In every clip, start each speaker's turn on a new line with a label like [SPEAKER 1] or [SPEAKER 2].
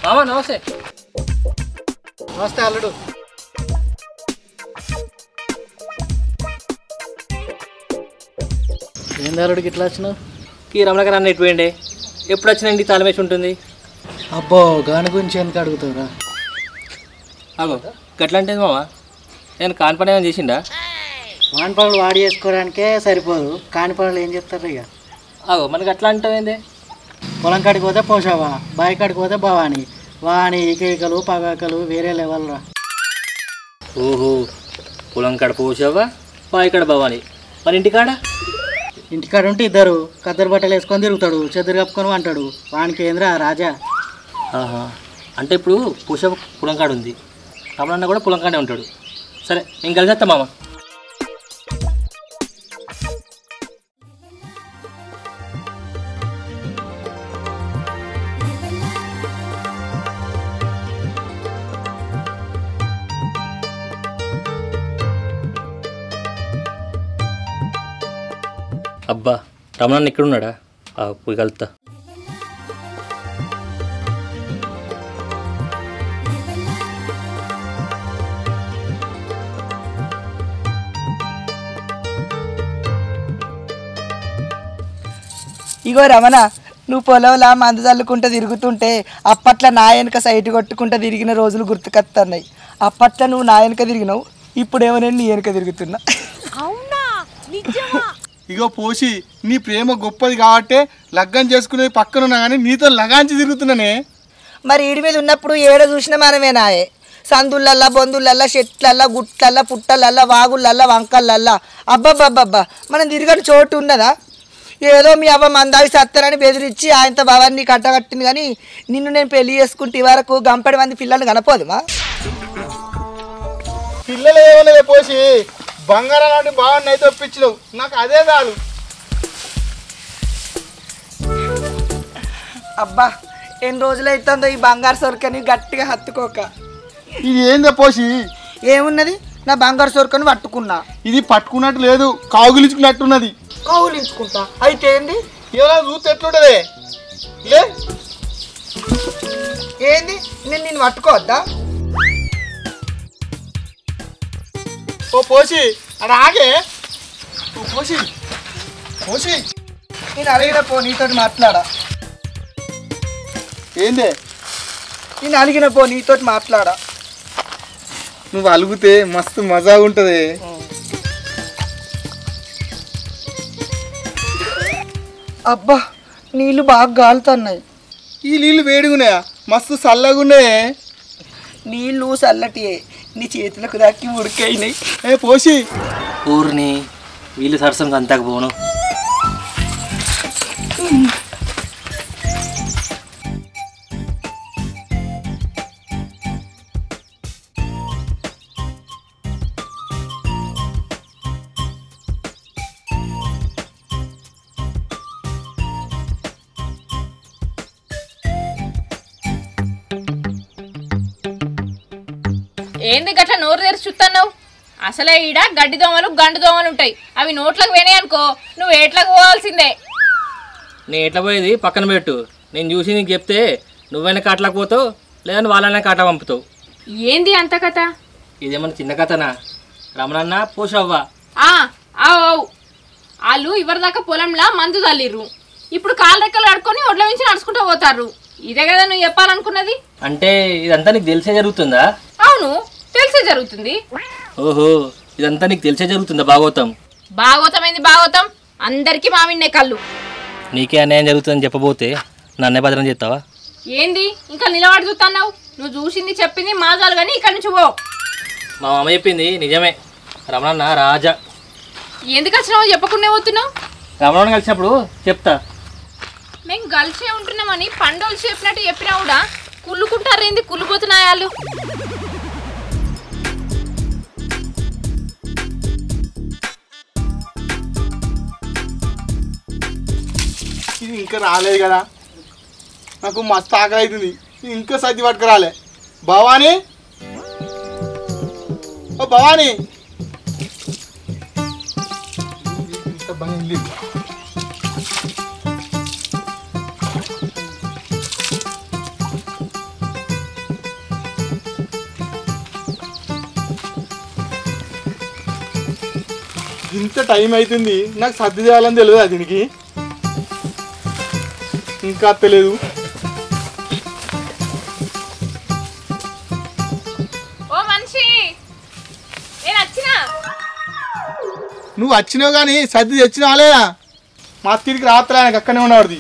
[SPEAKER 1] మామా నమస్తే.
[SPEAKER 2] నమస్తే అల్లుడు. ఏంది అల్లుడికి ఇట్లా వచ్చినావు?
[SPEAKER 1] ఈ రమణగారు అన్న ఎటు పోయిండే? ఎప్పుడు వచ్చినా ఇంటికి తాళం వేసి ఉంటుంది.
[SPEAKER 2] అబ్బో గాని గురించి ఎందుకు అడుగుతావురా?
[SPEAKER 1] అగో గట్లా అంటే మామా నేను కాని పని ఏమైనా చేసిండా?
[SPEAKER 2] వాని పనులు వాడి చేసుకోవడానికే సరిపోదు, కాని పనులు ఏం చెప్తారు ఇక.
[SPEAKER 1] అగో మనకి అట్లా అంటావేంది?
[SPEAKER 2] పొలం కాడికి పోతే పోషావా, బావి కాడికి పోతే భవాని. వాని ఈకలు పగాకలు వేరే లెవెల్ రా.
[SPEAKER 1] ఓహో, పొలం కాడ పోసావా, బావి కాడ భవాని. మరి ఇంటికాడ?
[SPEAKER 2] ఇంటికాడ ఉంటే ఇద్దరు కద్దరు బట్టలు వేసుకొని తిరుగుతాడు, చెద్దరు కప్పుకొని అంటాడు. వానికి ఏంద్రా రాజా.
[SPEAKER 1] ఆహా, అంటే ఇప్పుడు పోషవ పొలం కాడ ఉంది, రమణన్న కూడా పొలం కాడే ఉంటాడు. సరే నేను కలిసేస్తా మామ. అబ్బా రమణన్న ఇక్కడ ఉన్నాడా? పోయి కలుతా.
[SPEAKER 3] ఇగో రమణ, నువ్వు పొలంలా మందు చల్లుకుంటూ తిరుగుతుంటే అప్పట్లో నా వెనక సైట్ కొట్టుకుంటూ తిరిగిన రోజులు గుర్తుకొస్తున్నాయి. అప్పట్లో నువ్వు నా వెనక తిరిగినావు, ఇప్పుడేమో నేను నీ వెనక తిరుగుతున్నా.
[SPEAKER 4] ఇగో పోసి, నీ ప్రేమ గొప్పది కాబట్టే లగ్గం చేసుకునేది పక్కనున్నా కానీ నీతో లగాంచి తిరుగుతున్నానే.
[SPEAKER 3] మరి ఈడి మీద ఉన్నప్పుడు ఏడ చూసినా మనమే నాయే. సందులల్లా, బొందులల్లా, చెట్లల్లా, గుట్లల్లా, పుట్టలల్లా, వాగులల్లా, వంకలల్లా. అబ్బబ్బబ్బబ్బా, మనం తిరగని చోటు ఉన్నదా? ఏదో మీ అవ్వ మందావి సత్తారని బెదిరించి ఆయనతో భవాన్ని కట్టగట్టింది, కానీ నిన్ను నేను పెళ్లి చేసుకుంటే ఈ వరకు గంపడి మంది పిల్లల్ని కనపోదుమా?
[SPEAKER 4] పిల్లలు ఏమన్నా పోసి బంగారం లాంటి బాగున్నాయి అయితే ఒప్పించలేవు, నాకు అదే చాలు.
[SPEAKER 3] అబ్బా, ఎన్ని రోజులైతుందో ఈ బంగారు సొరకని గట్టిగా హత్తుకోక.
[SPEAKER 4] ఇది ఏందో పోసి?
[SPEAKER 3] ఏమున్నది, నా బంగారు సొరకని పట్టుకున్నా.
[SPEAKER 4] ఇది పట్టుకున్నట్టు లేదు, కాగులించుకున్నట్టున్నది.
[SPEAKER 3] కౌలించుకుంటా అయితే ఏంది?
[SPEAKER 4] ఇలా చూస్తే ఎట్లుంటదే? లే
[SPEAKER 3] ఏంది, నేను నిన్ను పట్టుకోవద్దా?
[SPEAKER 4] ఓ పోసి అక్కడ ఆగే. ఓ పోసి పోసి,
[SPEAKER 3] నేను అడిగిన పో, నీతో మాట్లాడా.
[SPEAKER 4] ఏందే?
[SPEAKER 3] నేను అడిగిన పో, నీతో మాట్లాడా.
[SPEAKER 4] నువ్వు అలుగుతే మస్తు మజా ఉంటుంది.
[SPEAKER 3] అబ్బా, నీళ్ళు బాగా గాలుతున్నాయి.
[SPEAKER 4] ఈ నీళ్ళు వేడిగున్నాయా? మస్తు చల్లగున్నాయే.
[SPEAKER 3] నీళ్ళు చల్లటియే, నీ చేతులకు దాకి ఉడికైనాయి.
[SPEAKER 4] ఏ పోసి,
[SPEAKER 1] ఊరిని వీళ్ళు సరసం అంతాకు పోను.
[SPEAKER 5] ఏంది గట్ల నోరు తెరిచి చూస్తున్నావు? అసలే ఈడ గడ్డి దోమలు గండు దోమలు ఉంటాయి, అవి నోట్లకు పోయినాయి అనుకో నువ్వు ఏట్లకు పోవాల్సిందే.
[SPEAKER 1] నేను ఎట్లా పోయేది పక్కన పెట్టు, నేను చూసి నీకు చెప్తే నువ్వైనా కాటలకు పోతావు, లేదని వాళ్ళైనా కాట పంపుతావు.
[SPEAKER 5] ఏంది అంత కథ?
[SPEAKER 1] ఇదేమన్నా చిన్న కథనా? రమణన్న పోషవ్వ
[SPEAKER 5] వాళ్ళు ఇవరిదాకా పొలంలా మందు తల్లిర్రు, ఇప్పుడు కాలు రెక్కలు కడుక్కొని ఒడ్ల నుంచి నడుచుకుంటూ పోతారు. ఇదే కదా నువ్వు చెప్పాలనుకున్నది?
[SPEAKER 1] అంటే ఇదంతా నీకు తెలిసే జరుగుతుందా?
[SPEAKER 5] అవును, తెలిసే జరుగుతుంది.
[SPEAKER 1] ఓహో, ఇదంతా నీకు తెలిసే జరుగుతుందా? భాగవతం
[SPEAKER 5] భాగవతమైంది భాగవతం, అందరికీ మామిన్నే కళ్ళు.
[SPEAKER 1] నీకే అన్యాయం జరుగుతుందని చెప్పబోతే నన్నే భద్రం చేస్తావా?
[SPEAKER 5] ఏంది ఇంకా నిలబడి చూస్తున్నావు? నువ్వు చూసింది చెప్పింది మాజాలు కానీ ఇక్కడి నుంచి పో.
[SPEAKER 1] మా అమ్మ చెప్పింది నిజమే, రమణన్న రాజా.
[SPEAKER 5] ఎందుకు వచ్చినావు చెప్పకుండా పోతున్నావు?
[SPEAKER 1] రమణన్న కలిసినప్పుడు చెప్తా.
[SPEAKER 5] మేము కలిసే ఉంటున్నామని పండోలు చెప్పినట్టు చెప్పినా కూడా కుళ్ళుకుంటారు. ఏంది కుళ్ళిపోతున్నాయి వాళ్ళు?
[SPEAKER 4] ఇది ఇంకా రాలేదు కదా, నాకు మస్తు ఆకలి అవుతుంది. ఇంకా సర్ది పట్టుకురాలే. భవానీ, ఓ భవానీ, ఇంత టైం అవుతుంది, నాకు సర్ది చేయాలని తెలియదు దీనికి. ఇంకా తెలియదు.
[SPEAKER 5] ఓ మనిషి, నేను వచ్చినా.
[SPEAKER 4] నువ్వు వచ్చినావు కానీ సర్ది తెచ్చినావా లేదా? మా తిరిగి రాత్రి ఆయనకు అక్కడనే ఉన్నవాడిది.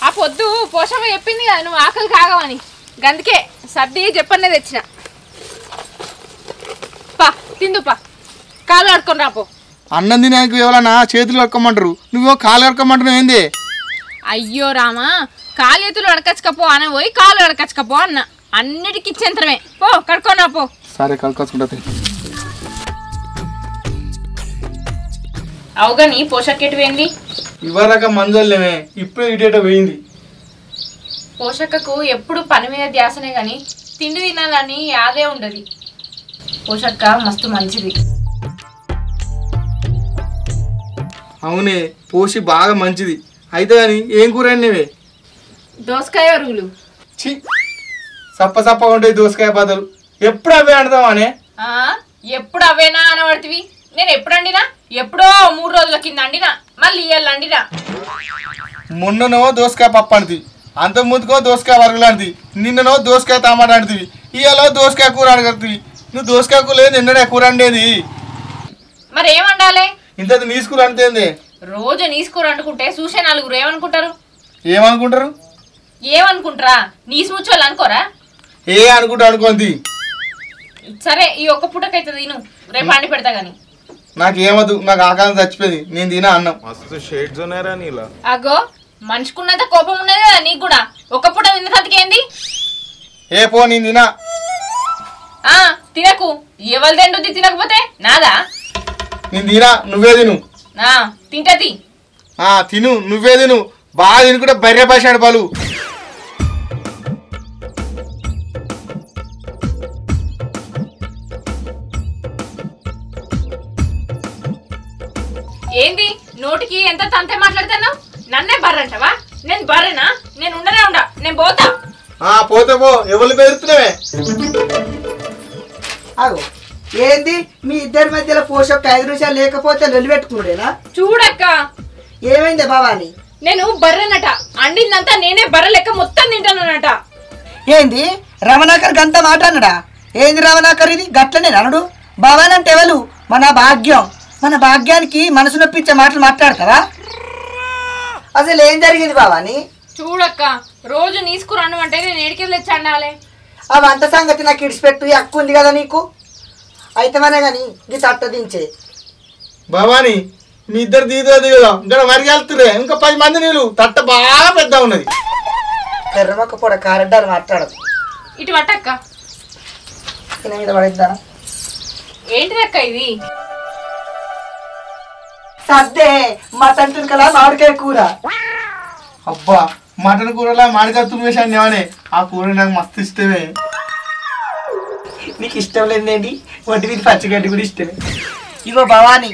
[SPEAKER 5] ఆ పొద్దు పోషమ్మ చెప్పింది కదా నువ్వు ఆకలి కాగవని, గందుకే సర్ది చెప్పనే తెచ్చిన. పా తిందుపా, కాలు కడుకొని రాపో.
[SPEAKER 4] అన్నం తినేందుకు ఎవరన్నా చేతులు కడుక్కోమంటారు, నువ్వు కాలు కడుక్కోమంటున్నావు ఏంది?
[SPEAKER 5] అయ్యో రామా, కాలు చేతులు అడకచ్చుకపో అని పోయి కాలు అడకచ్చుకపో అన్న. అన్నిటికి ఇచ్చేంతరమే, పో కడుకొని రాపో.
[SPEAKER 4] సరే కడుక్కొచ్చుకుంటా.
[SPEAKER 5] అవుగాని పోషక్కెటు పోయింది.
[SPEAKER 4] ఇవ్వరాక మందులేమే, ఇప్పుడే ఇటేట పోయింది.
[SPEAKER 5] పోషక్కకు ఎప్పుడు పని మీద ధ్యాసనే గాని తిండి తినాలని యాదే ఉండదు. పోషక్క మస్తు మంచిది.
[SPEAKER 4] అవునే, పోసి బాగా మంచిది. అయితే కానీ ఏం కూర అండివే?
[SPEAKER 5] దోసకాయ అరుగులు.
[SPEAKER 4] చి, సప్ప సప్పగా ఉంటాయి దోసకాయ బదులు. ఎప్పుడు అవే అంటావా అనే?
[SPEAKER 5] ఎప్పుడు అవేనా అనబడుతుంది. నేను ఎప్పుడు అండినా? ఎప్పుడో 3 రోజుల కింద అండినా, మళ్ళీ ఇయ్యాల అండినా.
[SPEAKER 4] మొన్ననో దోసకాయ పప్పు అంటివి, అంత ముందుకో దోసకాయ వరగలు అంటివి, నిన్ననో దోసకాయ టమాటా అంటివి, ఇవాళ దోసకాయ కూర అడగడుతుంది. నువ్వు దోసకాయ కూర లేదు నిన్ననే కూర అండేది.
[SPEAKER 5] మరి ఏమండాలి?
[SPEAKER 4] ఇంత నీసు కూర అంటేంది?
[SPEAKER 5] రోజు నీసుకూర అంటుకుంటే చూసే 4 ఏమనుకుంటారు?
[SPEAKER 4] ఏమనుకుంటారు?
[SPEAKER 5] ఏమనుకుంటారా? నీసు ముచ్చోళ్ళు అనుకోరా?
[SPEAKER 4] ఏ అనుకుంటా అనుకోండి.
[SPEAKER 5] సరే ఈ ఒక్క పూటకైతే తిను, రేపు అండి పెడతా గాని.
[SPEAKER 4] నాకు ఏమదు, నాకు ఆకాలం చచ్చిపోయింది, నేను తినా అన్నం.
[SPEAKER 5] అగో మనిషికున్నంత కోపం ఉన్నది కదా నీకు కూడా. ఒక్క పూట తిన్న సతికేంది?
[SPEAKER 4] ఏ పో, నేను తినా.
[SPEAKER 5] తినకు, ఎవరి తింటుంది తినకపోతే నాదా?
[SPEAKER 4] నేను తినా, నువ్వే తిను.
[SPEAKER 5] తింటది.
[SPEAKER 4] తిను, నువ్వే తిను. బాగా తినుకుంటే బర్రె భాష పలు.
[SPEAKER 5] ఏంది నోటికి ఎంత తంతే మాట్లాడుతున్నావు? నన్నే బర్రంటావా? నేను బర్రెనా? నేను ఉండనే ఉండా, నేను పోతా.
[SPEAKER 4] పోతే పో, ఎవరు బెదురుతున్నావే?
[SPEAKER 3] అగో ఏంది మీ ఇద్దరి మధ్యలో పోషొక్క 5 నిమిషాలు లేకపోతే లొల్లి పెట్టుకున్నాడేనా?
[SPEAKER 5] చూడక్క,
[SPEAKER 3] ఏమైంది భవాని?
[SPEAKER 5] నేను బర్రెనట, అండిందంతా నేనే బర్రె లెక్క మొత్తం తింటానట.
[SPEAKER 3] ఏంది రమణాకర్ గంత మాట అన్నడా? ఏంది రమణాకర్ ఇది గట్లనే అనడు? భవాని అంటే ఎవరు? మన భాగ్యం. మన భాగ్యానికి మనసు నొప్పించే మాటలు మాట్లాడతావా? అసలు ఏం జరిగింది భవాని?
[SPEAKER 5] చూడక్క, రోజు నీసుకు రన్ను అంటే నేను ఏడికెళ్ళి తెచ్చాండాలే.
[SPEAKER 3] ఆ వంట సంగతి నాకు ఇడిచిపెట్టు, హక్కు ఉంది కదా నీకు. అయితే మనే కానీ ఇది తట్ట దించే.
[SPEAKER 4] భవాని, మీ ఇద్దరు దిగుతుంది కదా, ఇంకా వరి వెళ్తురే. ఇంకా 10 మంది నీళ్ళు, తట్ట బాగా పెద్ద ఉన్నది.
[SPEAKER 3] ఎర్రమొక్క పొడ కారెడ్డారు మాట్లాడదు.
[SPEAKER 5] ఇటు పట్టక్క.
[SPEAKER 3] మీద పడిద్దా?
[SPEAKER 5] ఏంటిదక్క ఇది?
[SPEAKER 3] సద్దే మటన్ తునకలా మామిడికాయ కూర.
[SPEAKER 4] అబ్బా, మటన్ కూరలా మాడికాయ తుమ్మేశాను ఏమనే. ఆ కూర నాకు మస్తు ఇష్టమే.
[SPEAKER 3] నీకు ఇష్టం లేదేంటి? ఒంటి మీద పచ్చిగడ్డి కూడా ఇష్టమే. ఇగో భవాని,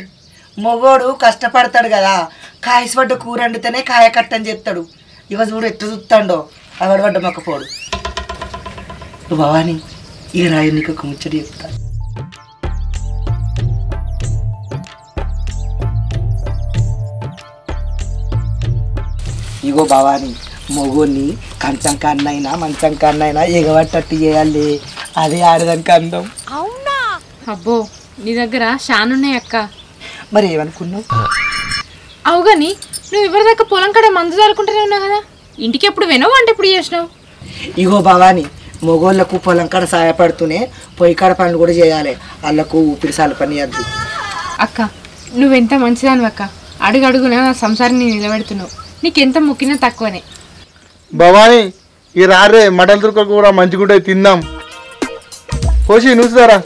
[SPEAKER 3] మొగోడు కష్టపడతాడు కదా, కాయసపడ్డ కూర వండితేనే కాయ కట్టని చెప్తాడు. ఇగో చూడు ఎట్టు చూస్తాడో అవడబడ్డ మొక్కపోడు. భవాని, ఇక రాయు నీకు ఒక ముచ్చట చెప్తా. ఇగో భవాని, మొగోని కంచం కన్నైనా మంచం కన్నైనా ఎగబట్టట్టు చేయాలి. అదే ఆడదానికి అందం.
[SPEAKER 5] అవునా? అబ్బో, నీ దగ్గర షానున్నాయి అక్క.
[SPEAKER 3] మరి ఏమనుకున్నావు?
[SPEAKER 5] అవుగాని నువ్వు ఇవరిదాకా పొలం కాడ మందు చల్లుకుంటూనే ఉన్నావు కదా, ఇంటికి ఎప్పుడు వినవు అంటే ఎప్పుడు చేసినావు?
[SPEAKER 3] ఇగో భవాని, మొగోళ్ళకు పొలం కాడ సహాయపడుతూనే పొయ్యి కాడ పనులు కూడా చేయాలి. వాళ్ళకు ఊపిరి సాల పని వద్దు.
[SPEAKER 5] అక్క నువ్వెంత మంచిదాను అక్క, అడుగడుగున సంసారాన్ని నిలబెడుతున్నావు. నీకెంత మొక్కినా తక్కువనే.
[SPEAKER 4] భవాని, ఈ రారే మటన్ తుర్క కూర మంచిగుంటే తిందాం. కోసి నువ్వుతారా?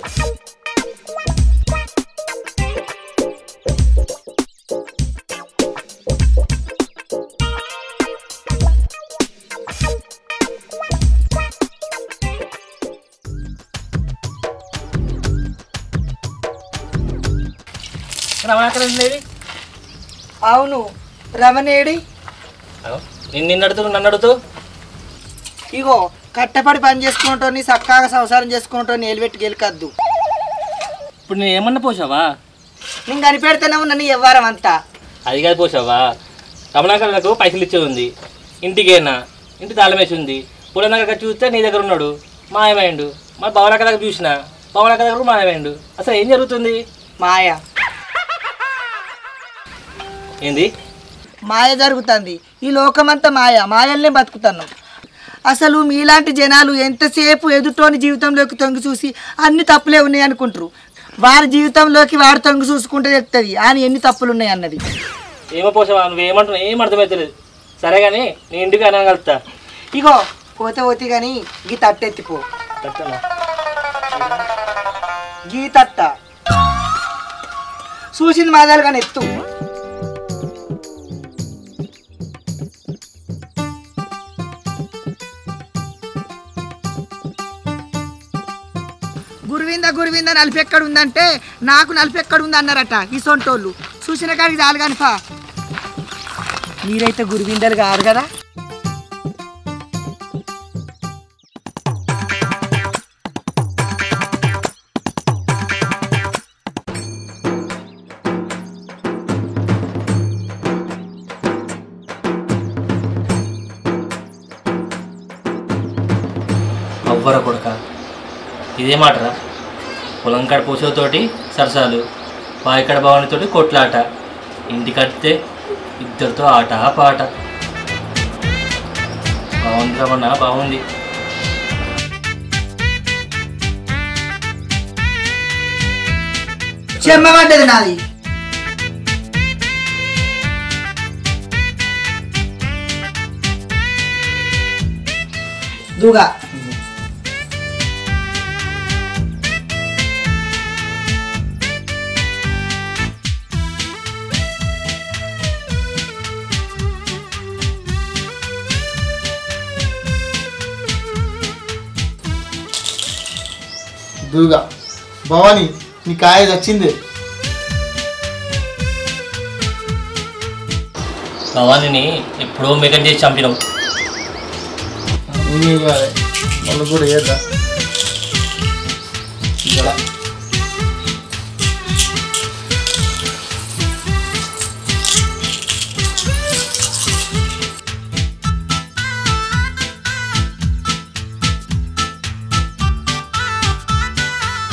[SPEAKER 3] అవును, రమణేడి.
[SPEAKER 1] నిన్ను అడుగుతూ నన్ను అడుగుతూ
[SPEAKER 3] ఇగో కట్టపడి పని చేసుకుంటోని చక్కగా సంసారం చేసుకుంటోని ఏలుపెట్టి గెలికద్దు.
[SPEAKER 1] ఇప్పుడు నేను ఏమన్నా పోసావా?
[SPEAKER 3] నేను కనిపెడితేనే ఉన్నా నీ వ్యవహారం అంతా.
[SPEAKER 1] అది కాదు పోసావా, రమణాకర్లకు పైసలు ఇచ్చేది ఉంది, ఇంటికేనా ఇంటి తాళం వేసి ఉంది. పొలం దగ్గర చూస్తే నీ దగ్గర ఉన్నాడు, మాయమైండు. మరి భవనాక దగ్గర చూసిన భవనాక దగ్గర మాయమైండు. అసలు ఏం జరుగుతుంది?
[SPEAKER 3] మాయ
[SPEAKER 1] ఏంది
[SPEAKER 3] మాయ జరుగుతుంది. ఈ లోకమంతా మాయల్నే బతుకుతున్నాం. అసలు మీలాంటి జనాలు ఎంతసేపు ఎదుటోని జీవితంలోకి తొంగి చూసి అన్ని తప్పులే ఉన్నాయి అనుకుంటారు. వారి జీవితంలోకి వాడు తొంగి చూసుకుంటే చెప్తుంది అని ఎన్ని తప్పులు ఉన్నాయి అన్నది.
[SPEAKER 1] ఏమో పోసావా, నువ్వేమంటున్నావు ఏం అర్థమవుతలేదు. సరే కానీ నీ ఇంటికి అనగలుగుతా.
[SPEAKER 3] ఇగో పోతే కానీ గీ తట్టెత్తిపో. గీ తట్ట చూసింది మాదాలు కానీ ఎత్తు. గురువింద నలుపు ఎక్కడ ఉందంటే నాకు నలుపు ఎక్కడ ఉంది అన్నారట ఈ సొంటోళ్ళు. చూసిన కాడికి చాలు కానిపా. మీరైతే గురువిందలు కారు కదా.
[SPEAKER 1] అవ్వర కొడక ఇదే మాటరా. పొలం కాడ పూసతోటి సరసాలు, బాయికాడ భవానితోటి కొట్లాట, ఇంటికడితే ఇద్దరితో ఆట పాట. బాగుంది రమణ, బాగుంది.
[SPEAKER 3] చెమ్మబడ్డది నాది. దూగా
[SPEAKER 4] దూగా భవాని నీ కాయ వచ్చింది.
[SPEAKER 1] భవానిని ఎప్పుడో మేకప్ చేసి చంపినావు.
[SPEAKER 4] మళ్ళీ కూడా ఏదా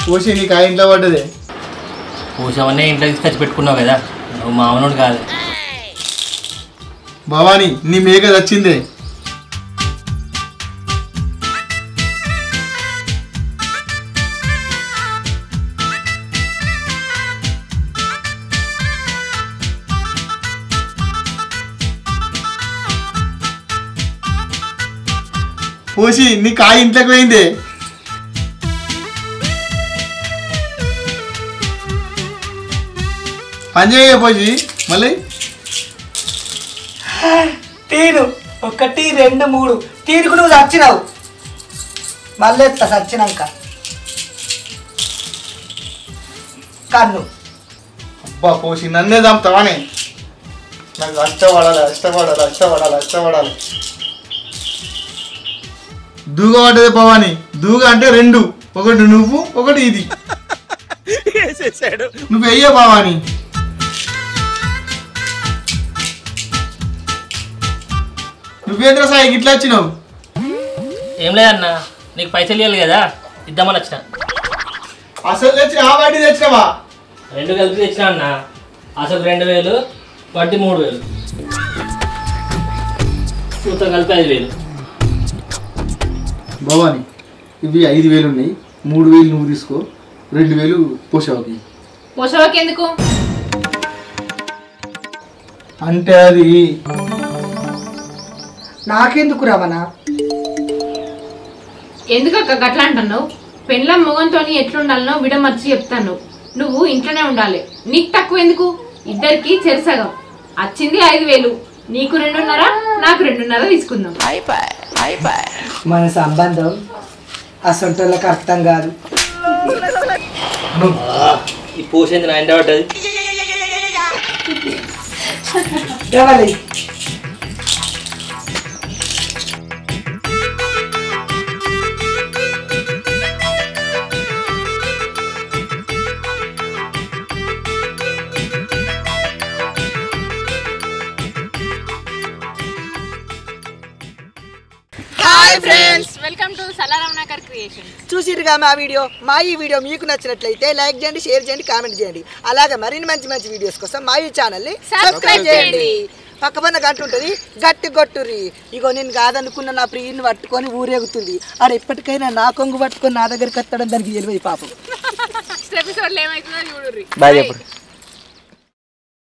[SPEAKER 4] పోసి నీ కాయ ఇంట్లో పడ్డదే.
[SPEAKER 1] పూసవన్నీ ఇంట్లో తీసుకొచ్చి పెట్టుకున్నావు కదా, నువ్వు మామూలు కాదు.
[SPEAKER 4] భవాని నీ మేక వచ్చిందే. పోసి నీ కాయ ఇంట్లోకి పోయిందే. పని చేయ పోసి మళ్ళీ
[SPEAKER 3] తీరు 1 2 3 తీరుకు నువ్వు చచ్చినావు. మళ్ళీ ఎత్తా చచ్చినాక కన్ను.
[SPEAKER 4] అబ్బా పోసి నన్నే చంపుతావానే. నాకు అష్టపడాలి. దూగ పడ్డది భవాని. దూగ అంటే 2, ఒకటి నువ్వు ఒకటి ఇది. నువ్వు వెయ్య భవాని. నువ్వేంద్ర సాయి ఇట్లా వచ్చినావు?
[SPEAKER 1] ఏం లేదన్నా, నీకు పైసలు ఇవ్వాలి కదా, ఇద్దామని వచ్చిన.
[SPEAKER 4] అసలు తెచ్చిన ఆ వడ్డీ తెచ్చినావా?
[SPEAKER 1] 2 కలిపి తెచ్చినా అన్న. అసలు 2000, వడ్డీ 3000, చూత కలిపి 5000.
[SPEAKER 4] భవాని ఇవి 5000 ఉన్నాయి. 3000 నువ్వు తీసుకో, 2000 పోషావకి.
[SPEAKER 5] పోషవకి ఎందుకు?
[SPEAKER 4] అంటే అది
[SPEAKER 3] నాకెందుకు రమణ?
[SPEAKER 5] ఎందుకక్క గట్లా అంటున్నావు? పెళ్ళం మొగంతో ఎట్లుండాలనో విడమర్చి చెప్తాను. నువ్వు ఇంట్లోనే ఉండాలి. నీకు తక్కువ ఎందుకు? ఇద్దరికి చెరసగం. వచ్చింది 5000, నీకు 2.5, నాకు 2.5 తీసుకుందాం.
[SPEAKER 3] మన సంబంధం అసంటోళ్ళకి అర్థం కాదు.
[SPEAKER 1] ఈ పోసేంది నా ఎండ పడ్డది.
[SPEAKER 3] ఎవరి hi friends,
[SPEAKER 5] welcome to Salaramanagar creation.
[SPEAKER 3] చూసిరుగా మా ఈ వీడియో మీకు నచ్చినట్లయితే లైక్ చేయండి, షేర్ చేయండి, కామెంట్ చేయండి. అలాగే మరిన్ని మంచి వీడియోస్ కోసం మా ఈ ఛానల్ని సబ్స్క్రైబ్ చేయండి. పక్కపన్న గంట ఉంటుంది, గట్టి కొట్టుర్రి. ఇగో నేను కాదనుకున్న నా ప్రియుని పట్టుకొని ఊరేగుతుంది. ఆడ ఎప్పటికైనా నా కొంగు పట్టుకొని నా దగ్గరికి వస్తాడని దానికి తెలియదు పాపం.
[SPEAKER 5] ఎపిసోడ్లో ఏమవుతుందో చూడుర్రి.
[SPEAKER 1] బాయ్ చెప్పు.